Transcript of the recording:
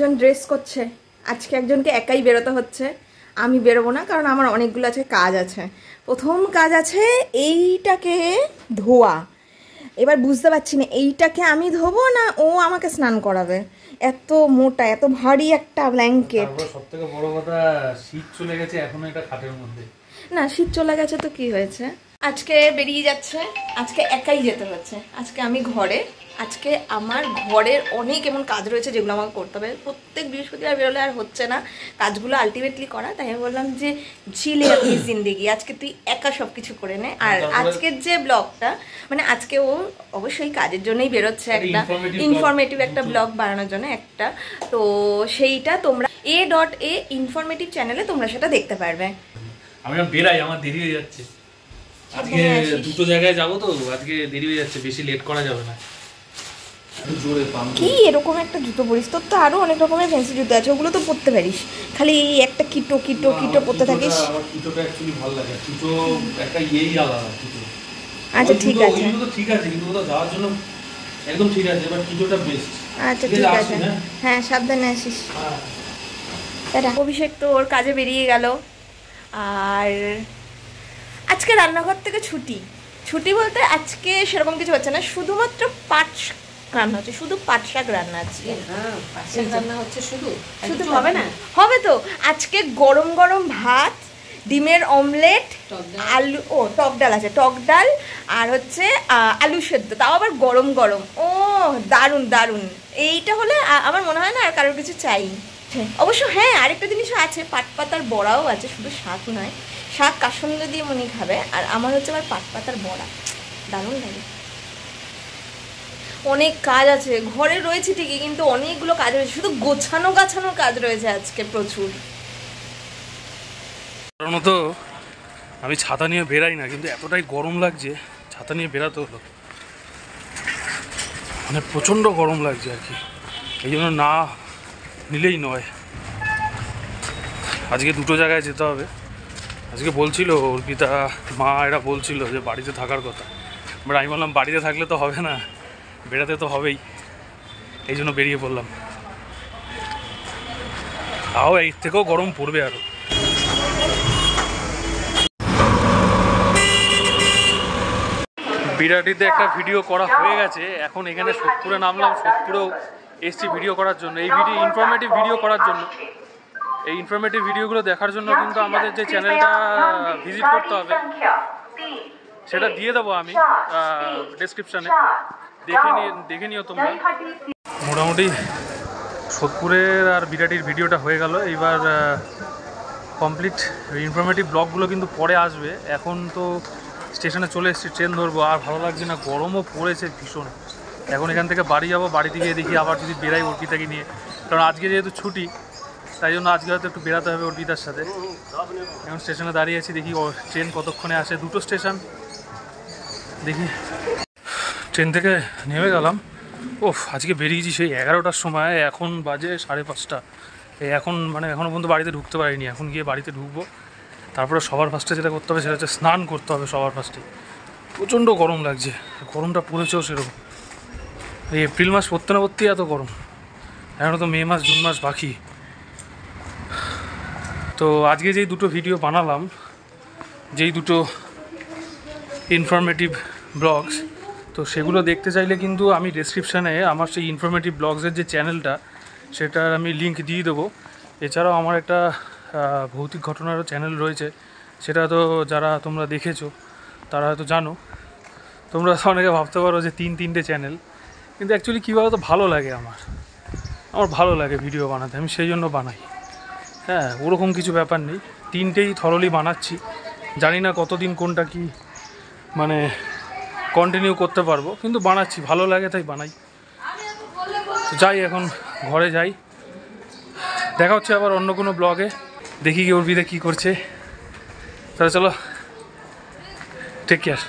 একজন ড্রেস করছে, আজকে একজনকে একাই বেরোতে হচ্ছে। আমি বেরোবো না, কারণ আমার অনেকগুলো আছে কাজ আছে। প্রথম কাজ আছে এইটাকে ধোয়া। এবার বুঝতে পারছি না এইটাকে আমি ধোবো না ও আমাকে স্নান করাবে। এত মোটা, এত ভারী একটা ব্ল্যাঙ্কেট। সবথেকে বড় কথা, শীত চলে গেছে এখনো এটা খাটের মধ্যে। না, শীত চলে গেছে তো কি হয়েছে, আজকে বেরিয়ে যাচ্ছে, আজকে একাই যেতে হচ্ছে। আজকে আমি ঘরে, আজকে আমার ঘরের অনেক এমন কাজ রয়েছে যেগুলো আমাকে করতে হবে। প্রত্যেক বৃহস্পতিবার বেরোলে আর হচ্ছে না কাজগুলো আলটিমেটলি করা, তাই আমি বললাম যে ঝিলে আপনি জিন্দেগি, আজকে তুই একা সব কিছু করে নে। আর আজকের যে ব্লগটা, মানে আজকে ও অবশ্যই কাজের জন্যই বেরোচ্ছে, একটা ইনফরমেটিভ একটা ব্লগ বানানোর জন্য একটা, তো সেইটা তোমরা A.A ইনফরমেটিভ চ্যানেলে তোমরা সেটা দেখতে পারবে। আমি বেরাই, আমার দেরি হয়ে যাচ্ছে, আজকে দুটো জায়গায় যাবো তো, আজকে দেরি হয়ে যাচ্ছে, বেশি লেট করা যাবে না। কি এরকম একটা জুতো পরিস? তোর তো আরো অনেক রকমের ফ্যান্সি জুতো আছে, ওগুলো তো পরতে পারিস, খালি এই একটা কিটো কিটো কিটো পরতে থাকিস। আমার কিটোটা অ্যাকচুয়ালি ভালো লাগে, কিটো একটা ইয়েই আলাদা কিটো। আচ্ছা ঠিক আছে, তো ঠিক আছে, কিন্তু ওটা যাওয়ার জন্য একদম ঠিক আছে, বাট কিটোটা বেস্ট। আচ্ছা ঠিক আছে, হ্যাঁ সাবধানে আসিস। অভিষেক তো ওর কাজে বেরিয়ে গেল, আর আজকে রান্নাঘর থেকে ছুটি। ছুটি বলতে আজকে সেরকম কিছু হচ্ছে না, শুধুমাত্র পাট রান্না হচ্ছে, শুধু পাট শাক রান্না আজকে। রান্না হচ্ছে শুধু শুধু হবে না, হবে তো। আজকে গরম গরম ভাত, ডিমের অমলেট, আলু, ও টক ডাল আছে, টক ডাল, আর হচ্ছে আলু সেদ্ধ, তাও আবার গরম গরম। ও দারুণ দারুণ, এইটা হলে আমার মনে হয় না আর কারোর কিছু চাই। অবশ্য হ্যাঁ, আরেকটা জিনিসও আছে, পাট পাতার বড়াও আছে, শুধু শাক নয়। শাক কাসন্দ দিয়ে মনি খাবে, আর আমার হচ্ছে আবার পাট পাতার বড়া, দারুণ লাগে। অনেক কাজ আছে ঘরে রয়েছে ঠিকই, কিন্তু অনেকগুলো কাজ রয়েছে, শুধু গোছানো গাছানোর কাজ রয়েছে আজকে প্রচুর। সাধারণত আমি ছাতা নিয়ে বেরাই না, কিন্তু এতটাই গরম লাগছে ছাতা নিয়ে বেরাতে হলো, মানে প্রচণ্ড গরম লাগছে আর কি, এই জন্য না নিলেই নয়। আজকে দুটো জায়গায় যেতে হবে। আজকে বলছিল অর্পিতা মা, এরা বলছিল যে বাড়িতে থাকার কথা, বাট আমি বললাম বাড়িতে থাকলে তো হবে না, বেড়াতে তো হবেই, এই জন্য বেরিয়ে পড়লাম। তাও এর থেকেও গরম পড়বে আরও। বিরাটিতে একটা ভিডিও করা হয়ে গেছে, এখন এখানে সোদপুরে নামলাম, সোদপুরেও এসছি ভিডিও করার জন্য, এই ভিডিও ইনফরমেটিভ ভিডিও করার জন্য। এই ইনফরমেটিভ ভিডিওগুলো দেখার জন্য কিন্তু আমাদের যে চ্যানেলটা ভিজিট করতে হবে, সেটা দিয়ে দেবো আমি ডেসক্রিপশানে, দেখে নিও তোমরা। মোটামুটি সোদপুরের আর বিরাটির ভিডিওটা হয়ে গেল, এইবার কমপ্লিট ইনফরমেটিভ ব্লগগুলো কিন্তু পরে আসবে। এখন তো স্টেশনে চলে এসেছি, ট্রেন ধরবো, আর ভালো লাগছে না, গরমও পড়েছে ভীষণ। এখন এখান থেকে বাড়ি যাবো, বাড়ি থেকে দেখি আবার যদি বেরাই অর্পিতাকে নিয়ে, কারণ আজকে যেহেতু ছুটি, তাই জন্য আজকে হয়তো একটু বেরাতে হবে অর্পিতার সাথে। এখন স্টেশনে দাঁড়িয়ে আছি, দেখি ট্রেন কতক্ষণে আসে, দুটো স্টেশন দেখি। ট্রেন থেকে নেমে গেলাম, ওফ আজকে বেরিয়েছি সেই 11টার সময়, এখন বাজে 5:30। এখন মানে এখনও পর্যন্ত বাড়িতে ঢুকতে পারিনি, এখন গিয়ে বাড়িতে ঢুকবো। তারপরে সবার ফার্স্টে যেটা করতে হবে সেটা হচ্ছে স্নান করতে হবে সবার ফার্স্টে। প্রচণ্ড গরম লাগছে, গরমটা পড়েছেও সেরকম, এই এপ্রিল মাস পড়তে না পড়তেই এত গরম, এখনও তো মে মাস জুন মাস বাকি। তো আজকে যেই দুটো ভিডিও বানালাম, যেই দুটো ইনফরমেটিভ ব্লগস, তো সেগুলো দেখতে চাইলে কিন্তু আমি ডেসক্রিপশানে আমার সেই ইনফরমেটিভ ব্লগসের যে চ্যানেলটা, সেটার আমি লিঙ্ক দিয়ে দেবো। এছাড়াও আমার একটা ভৌতিক ঘটনারও চ্যানেল রয়েছে, সেটা তো যারা তোমরা দেখেছো তারা হয়তো জানো। তোমরা অনেকে ভাবতে পারো যে তিনটে চ্যানেল, কিন্তু অ্যাকচুয়ালি কী বলো তো, ভালো লাগে আমার ভালো লাগে ভিডিও বানাতে, আমি সেই জন্য বানাই। হ্যাঁ, ওরকম কিছু ব্যাপার নেই, তিনটেই থরলি বানাচ্ছি। জানি না কতদিন কোনটা কি মানে কন্টিনিউ করতে পারবো, কিন্তু বানাচ্ছি, ভালো লাগে তাই বানাই। তো যাই, এখন ঘরে যাই, দেখা হচ্ছে আবার অন্য কোনো ব্লগে, দেখি কি অর্পিতা কী করছে। তাহলে চলো, টেক কেয়ার।